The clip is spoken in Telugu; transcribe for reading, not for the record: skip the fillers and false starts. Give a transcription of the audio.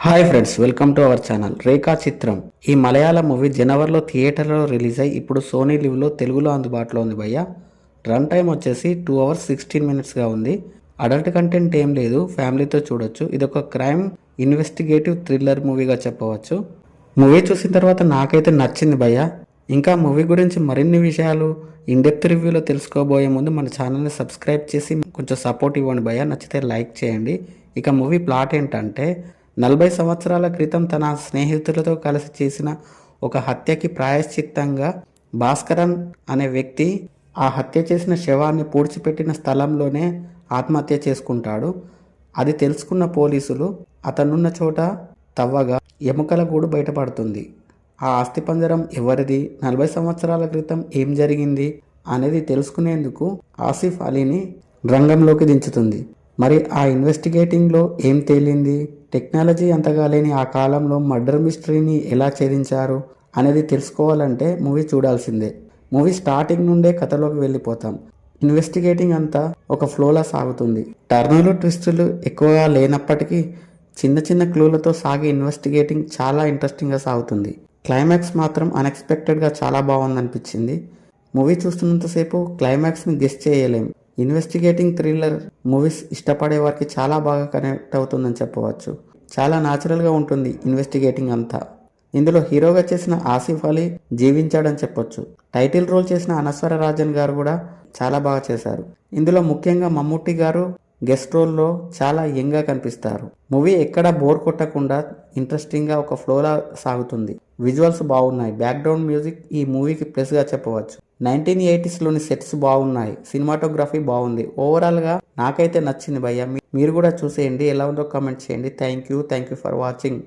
Hi friends, welcome to our channel Rekha Chitram. ఈ మలయాళ మూవీ జనవరిలో థియేటర్లో రిలీజ్ అయ్యి ఇప్పుడు సోనీ లివ్లో తెలుగులో అందుబాటులో ఉంది భయ్య. రన్ టైం వచ్చేసి 2 hours 16 minutesగా ఉంది. అడల్ట్ కంటెంట్ ఏం లేదు, ఫ్యామిలీతో చూడొచ్చు. ఇది ఒక క్రైమ్ ఇన్వెస్టిగేటివ్ థ్రిల్లర్ మూవీగా చెప్పవచ్చు. మూవీ చూసిన తర్వాత నాకైతే నచ్చింది భయ్య. ఇంకా మూవీ గురించి మరిన్ని విషయాలు ఇన్డెప్త్ రివ్యూలో తెలుసుకోబోయే ముందు మన ఛానల్ని సబ్స్క్రైబ్ చేసి కొంచెం సపోర్ట్ ఇవ్వండి భయ్య. నచ్చితే లైక్ చేయండి. ఇక మూవీ ప్లాట్ ఏంటంటే, 40 సంవత్సరాల క్రితం తన స్నేహితులతో కలిసి చేసిన ఒక హత్యకి ప్రాయశ్చిత్తంగా భాస్కరన్ అనే వ్యక్తి ఆ హత్య చేసిన శవాన్ని పూడ్చిపెట్టిన స్థలంలోనే ఆత్మహత్య చేసుకుంటాడు. అది తెలుసుకున్న పోలీసులు అతనున్న చోట తవ్వగా ఎముకల గూడు బయటపడుతుంది. ఆ అస్థిపంజరం ఎవరిది, 40 సంవత్సరాల క్రితం ఏం జరిగింది అనేది తెలుసుకునేందుకు ఆసిఫ్ అలీని రంగంలోకి దించుతుంది. మరి ఆ ఇన్వెస్టిగేటింగ్లో ఏం తేలింది, టెక్నాలజీ అంతగా లేని ఆ కాలంలో మర్డర్ మిస్టరీని ఎలా ఛేదించారు అనేది తెలుసుకోవాలంటే మూవీ చూడాల్సిందే. మూవీ స్టార్టింగ్ నుండే కథలోకి వెళ్ళిపోతాం. ఇన్వెస్టిగేటింగ్ అంతా ఒక ఫ్లోలా సాగుతుంది. టర్నులు ట్విస్టులు ఎక్కువగా లేనప్పటికీ చిన్న చిన్న క్లూలతో సాగే ఇన్వెస్టిగేటింగ్ చాలా ఇంట్రెస్టింగ్గా సాగుతుంది. క్లైమాక్స్ మాత్రం అన్ఎక్స్పెక్టెడ్గా చాలా బాగుందనిపించింది. మూవీ చూస్తున్నంతసేపు క్లైమాక్స్ని గెస్ చేయలేం. ఇన్వెస్టిగేటింగ్ థ్రిల్లర్ మూవీస్ ఇష్టపడే వారికి చాలా బాగా కనెక్ట్ అవుతుందని చెప్పవచ్చు. చాలా న్యాచురల్గా ఉంటుంది ఇన్వెస్టిగేటింగ్ అంతా. ఇందులో హీరోగా చేసిన ఆసిఫ్ అలీ జీవించాడని చెప్పొచ్చు. టైటిల్ రోల్ చేసిన అనస్వర రాజన్ గారు కూడా చాలా బాగా చేశారు. ఇందులో ముఖ్యంగా మమ్ముట్టి గారు గెస్ట్ రోల్లో చాలా యంగ్గా కనిపిస్తారు. మూవీ ఎక్కడా బోర్ కొట్టకుండా ఇంట్రెస్టింగ్గా ఒక ఫ్లోలా సాగుతుంది. విజువల్స్ బాగున్నాయి. బ్యాక్గ్రౌండ్ మ్యూజిక్ ఈ మూవీకి ప్లస్గా చెప్పవచ్చు. 1980sలోని సెట్స్ బాగున్నాయి. సినిమాటోగ్రఫీ బాగుంది. ఓవరాల్గా నాకైతే నచ్చింది భయ్య. మీరు కూడా చూసేయండి. ఎలా ఉందో కామెంట్ చేయండి. Thank you for watching.